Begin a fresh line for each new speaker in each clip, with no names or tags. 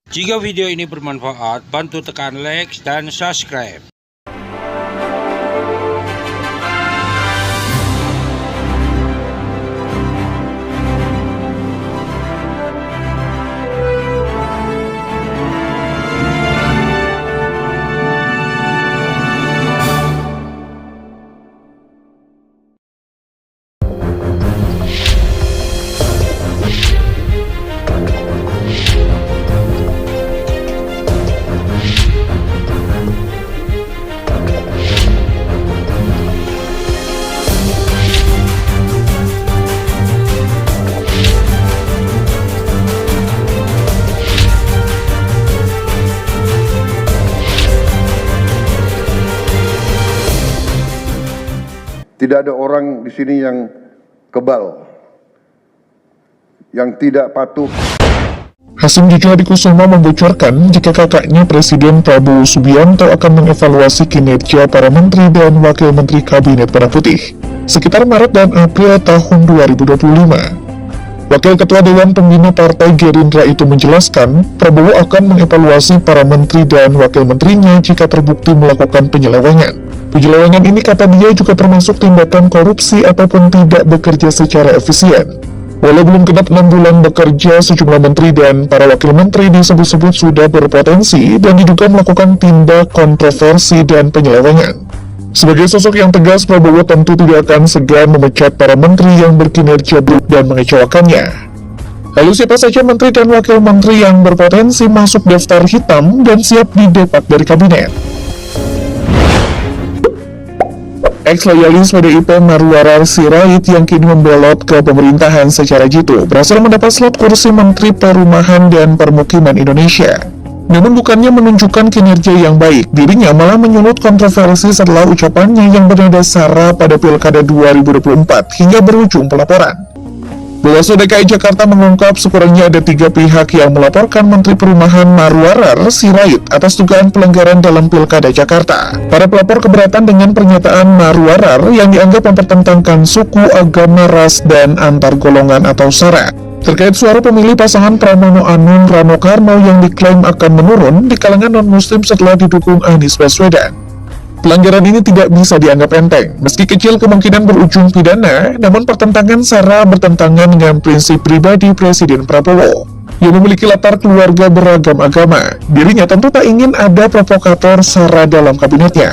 Jika video ini bermanfaat, bantu tekan like dan subscribe.
Tidak ada orang di sini yang kebal, yang tidak patuh.
Hasim Jika Kusuma membocorkan jika kakaknya Presiden Prabowo Subianto akan mengevaluasi kinerja para menteri dan wakil menteri Kabinet Merah Putih sekitar Maret dan April tahun 2025. Wakil Ketua Dewan Pembina Partai Gerindra itu menjelaskan, Prabowo akan mengevaluasi para menteri dan wakil menterinya jika terbukti melakukan penyelewengan. Penyelewengan ini, kata dia, juga termasuk tindakan korupsi ataupun tidak bekerja secara efisien. Walau belum genap 6 bulan bekerja, sejumlah menteri dan para wakil menteri disebut-sebut sudah berpotensi dan diduga melakukan tindak kontroversi dan penyelewengan. Sebagai sosok yang tegas, Prabowo tentu tidak akan segan memecat para menteri yang berkinerja buruk dan mengecewakannya. Lalu siapa saja menteri dan wakil menteri yang berpotensi masuk daftar hitam dan siap didepak dari kabinet? Ex-loyalis PDIP Marwarar Sirait yang kini membelot ke pemerintahan secara jitu berhasil mendapat slot kursi Menteri Perumahan dan Permukiman Indonesia. Namun bukannya menunjukkan kinerja yang baik, dirinya malah menyulut kontroversi setelah ucapannya yang bernada sara pada Pilkada 2024 hingga berujung pelaporan. Bawaslu DKI Jakarta mengungkap sekurangnya ada 3 pihak yang melaporkan Menteri Perumahan Marwarar Sirait atas dugaan pelanggaran dalam Pilkada Jakarta. Para pelapor keberatan dengan pernyataan Marwarar yang dianggap mempertentangkan suku, agama, ras, dan antar golongan atau SARA terkait suara pemilih pasangan Pramono Anung Rano Karno yang diklaim akan menurun di kalangan non-muslim setelah didukung Anies Baswedan. Pelanggaran ini tidak bisa dianggap enteng. Meski kecil kemungkinan berujung pidana, namun pertentangan SARA bertentangan dengan prinsip pribadi Presiden Prabowo yang memiliki latar keluarga beragam agama. Dirinya tentu tak ingin ada provokator SARA dalam kabinetnya.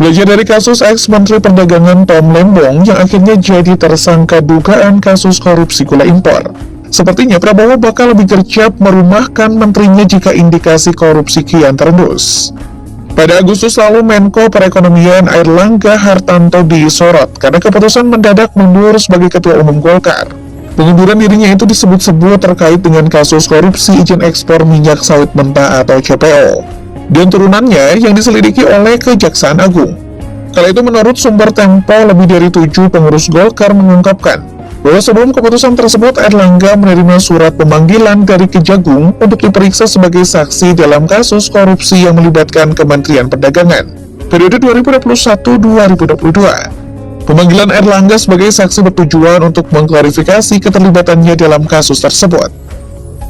Belajar dari kasus ex-Menteri Perdagangan Tom Lembong yang akhirnya jadi tersangka dugaan kasus korupsi gula impor. Sepertinya Prabowo bakal lebih gercep merumahkan menterinya jika indikasi korupsi kian terendus. Pada Agustus lalu, Menko Perekonomian Airlangga Hartarto disorot karena keputusan mendadak mundur sebagai Ketua Umum Golkar. Pengunduran dirinya itu disebut-sebut terkait dengan kasus korupsi izin ekspor minyak sawit mentah atau CPO, dan turunannya yang diselidiki oleh Kejaksaan Agung. Kala itu menurut sumber Tempo, lebih dari 7 pengurus Golkar mengungkapkan bahwa sebelum keputusan tersebut, Airlangga menerima surat pemanggilan dari Kejagung untuk diperiksa sebagai saksi dalam kasus korupsi yang melibatkan Kementerian Perdagangan periode 2021-2022. Pemanggilan Airlangga sebagai saksi bertujuan untuk mengklarifikasi keterlibatannya dalam kasus tersebut.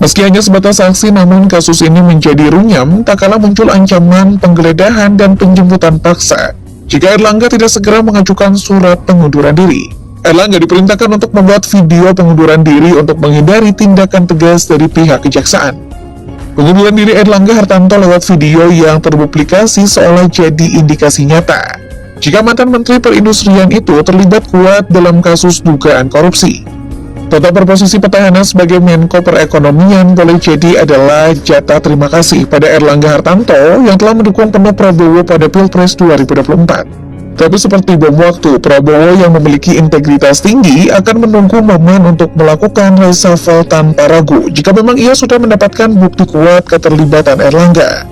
Meski hanya sebatas saksi, namun kasus ini menjadi runyam tak kala muncul ancaman penggeledahan dan penjemputan paksa jika Airlangga tidak segera mengajukan surat pengunduran diri. Airlangga diperintahkan untuk membuat video pengunduran diri untuk menghindari tindakan tegas dari pihak kejaksaan. Pengunduran diri Airlangga Hartarto lewat video yang terpublikasi seolah jadi indikasi nyata jika mantan Menteri Perindustrian itu terlibat kuat dalam kasus dugaan korupsi. Tetap berposisi petahana sebagai Menko Perekonomian boleh jadi adalah jatah terima kasih pada Airlangga Hartarto yang telah mendukung penuh Prabowo pada Pilpres 2024. Tapi seperti bom waktu, Prabowo yang memiliki integritas tinggi akan menunggu momen untuk melakukan reshuffle tanpa ragu jika memang ia sudah mendapatkan bukti kuat keterlibatan Airlangga.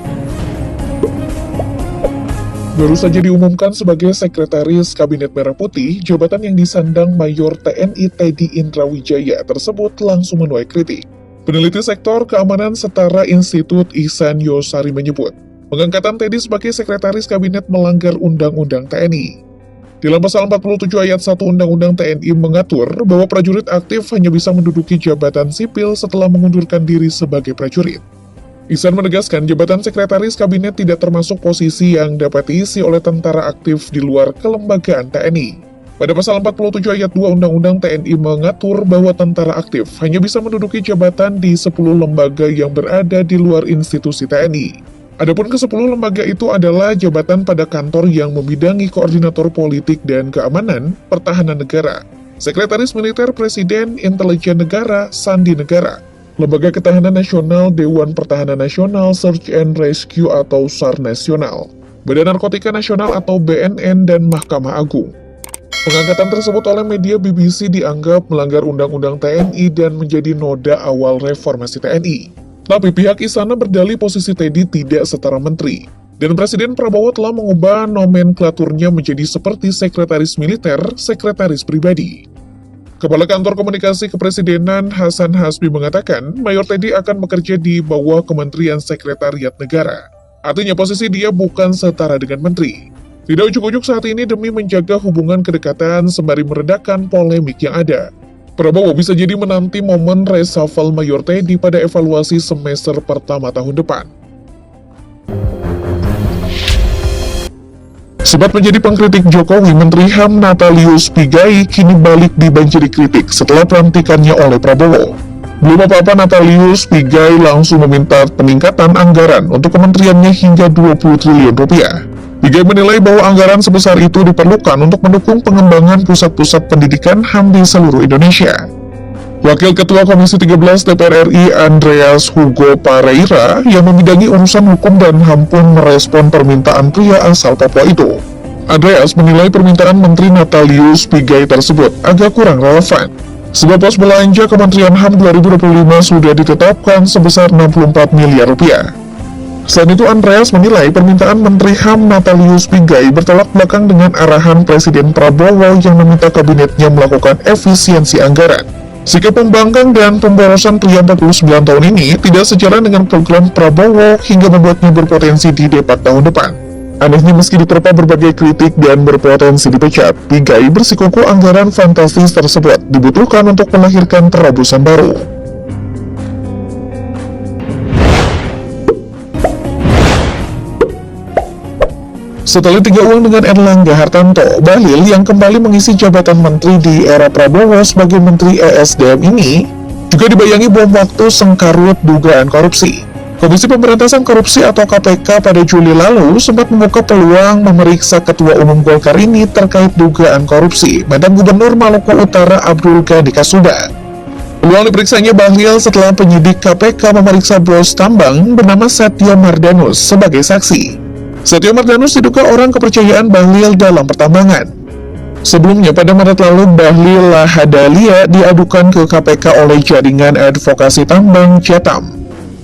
Baru saja diumumkan sebagai Sekretaris Kabinet Merah Putih, jabatan yang disandang Mayor TNI Teddy Indrawijaya tersebut langsung menuai kritik. Peneliti Sektor Keamanan Setara Institut Ihsan Yosari menyebut, pengangkatan Teddy sebagai Sekretaris Kabinet melanggar Undang-Undang TNI. Dalam pasal 47 ayat 1 Undang-Undang TNI mengatur bahwa prajurit aktif hanya bisa menduduki jabatan sipil setelah mengundurkan diri sebagai prajurit. Ihsan menegaskan jabatan sekretaris kabinet tidak termasuk posisi yang dapat diisi oleh tentara aktif di luar kelembagaan TNI. Pada pasal 47 ayat 2 Undang-Undang TNI mengatur bahwa tentara aktif hanya bisa menduduki jabatan di 10 lembaga yang berada di luar institusi TNI. Adapun ke-10 lembaga itu adalah jabatan pada kantor yang membidangi koordinator politik dan keamanan, pertahanan negara, sekretaris militer presiden, intelijen negara, sandi negara, lembaga ketahanan nasional, Dewan Pertahanan Nasional, Search and Rescue atau SAR Nasional, Badan Narkotika Nasional atau BNN, dan Mahkamah Agung. Pengangkatan tersebut oleh media BBC dianggap melanggar Undang-Undang TNI dan menjadi noda awal reformasi TNI. Tapi pihak istana berdalih posisi Teddy tidak setara menteri. Dan Presiden Prabowo telah mengubah nomenklaturnya menjadi seperti sekretaris militer, sekretaris pribadi. Kepala Kantor Komunikasi Kepresidenan Hasan Hasbi mengatakan, Mayor Teddy akan bekerja di bawah Kementerian Sekretariat Negara. Artinya posisi dia bukan setara dengan menteri. Tidak ujuk-ujuk saat ini demi menjaga hubungan kedekatan sembari meredakan polemik yang ada. Prabowo bisa jadi menanti momen reshuffle Mayor Teddy pada evaluasi semester pertama tahun depan. Sempat menjadi pengkritik Jokowi, Menteri HAM Natalius Pigai kini balik dibanjiri kritik setelah pelantikannya oleh Prabowo. Belum apa-apa, Natalius Pigai langsung meminta peningkatan anggaran untuk kementeriannya hingga 20 triliun rupiah. Pigai menilai bahwa anggaran sebesar itu diperlukan untuk mendukung pengembangan pusat-pusat pendidikan HAM di seluruh Indonesia. Wakil Ketua Komisi 13 DPR RI Andreas Hugo Pareira yang membidangi urusan hukum dan HAM pun merespon permintaan pria asal Papua itu. Andreas menilai permintaan Menteri Natalius Pigai tersebut agak kurang relevan, sebab pos belanja Kementerian HAM 2025 sudah ditetapkan sebesar 64 miliar rupiah. Selain itu, Andreas menilai permintaan Menteri HAM Natalius Pigai bertolak belakang dengan arahan Presiden Prabowo yang meminta kabinetnya melakukan efisiensi anggaran. Sikap pembangkang dan pemborosan pria 49 tahun ini tidak sejalan dengan program Prabowo hingga membuatnya berpotensi di debat tahun depan. Anehnya, meski diterpa berbagai kritik dan berpotensi dipecat, Pigai bersikukuh anggaran fantastis tersebut dibutuhkan untuk melahirkan terobosan baru. Setelah 3 uang dengan Erlangga Hartanto, Bahlil yang kembali mengisi jabatan menteri di era Prabowo sebagai Menteri ESDM ini juga dibayangi bom waktu sengkarut dugaan korupsi. Komisi Pemberantasan Korupsi atau KPK pada Juli lalu sempat membuka peluang memeriksa Ketua Umum Golkar ini terkait dugaan korupsi mantan Gubernur Maluku Utara Abdul Ghani Kasuba. Peluang diperiksanya Bahlil setelah penyidik KPK memeriksa bos tambang bernama Setio Mardanus sebagai saksi. Setio Mardanus diduga orang kepercayaan Bahlil dalam pertambangan. Sebelumnya, pada Maret lalu, Bahlil Lahadalia diadukan ke KPK oleh Jaringan Advokasi Tambang Jatam.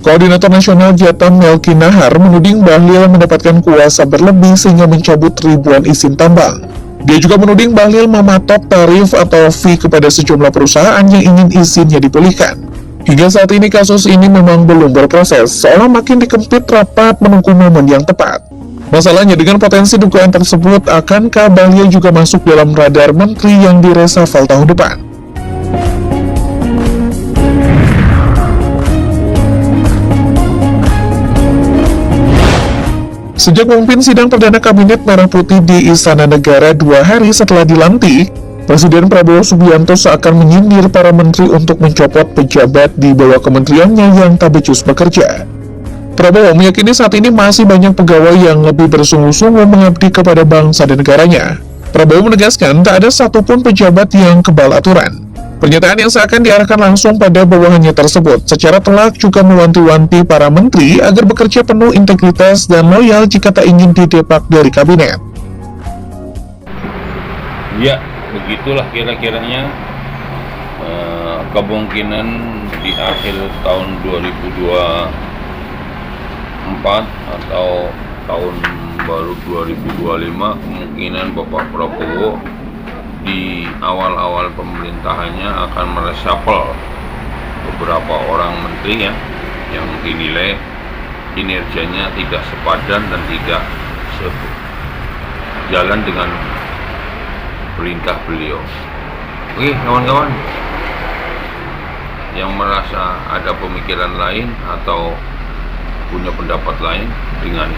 Koordinator Nasional Jatam Melki Nahar menuding Bahlil mendapatkan kuasa berlebih sehingga mencabut ribuan izin tambang. Dia juga menuding Bahlil mematok tarif atau fee kepada sejumlah perusahaan yang ingin izinnya dipulihkan. Hingga saat ini kasus ini memang belum berproses, seolah makin dikempit rapat menunggu momen yang tepat. Masalahnya, dengan potensi dugaan tersebut, akankah Bahlil juga masuk dalam radar menteri yang direshuffle tahun depan? Sejak memimpin sidang perdana Kabinet Merah Putih di Istana Negara 2 hari setelah dilantik, Presiden Prabowo Subianto seakan menyindir para menteri untuk mencopot pejabat di bawah kementeriannya yang tak becus bekerja. Prabowo meyakini saat ini masih banyak pegawai yang lebih bersungguh-sungguh mengabdi kepada bangsa dan negaranya. Prabowo menegaskan tak ada satupun pejabat yang kebal aturan. Pernyataan yang seakan diarahkan langsung pada bawahannya tersebut secara telak juga mewanti-wanti para menteri agar bekerja penuh integritas dan loyal jika tak ingin didepak dari kabinet.
Ya, begitulah kira-kiranya kemungkinan di akhir tahun 2024 atau tahun baru 2025 kemungkinan Bapak Prabowo di awal-awal pemerintahannya akan mereshuffle beberapa orang menteri yang dinilai kinerjanya tidak sepadan dan tidak sejalan dengan
perintah beliau. Oke kawan-kawan, yang merasa ada pemikiran lain atau punya pendapat lain dengan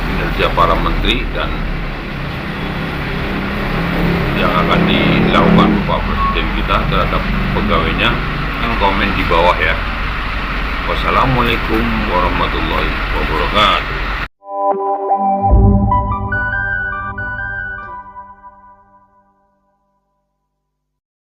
kinerja para menteri dan yang akan dilakukan Bapak Presiden kita terhadap pegawainya, kan komen di bawah ya. Wassalamualaikum warahmatullahi wabarakatuh.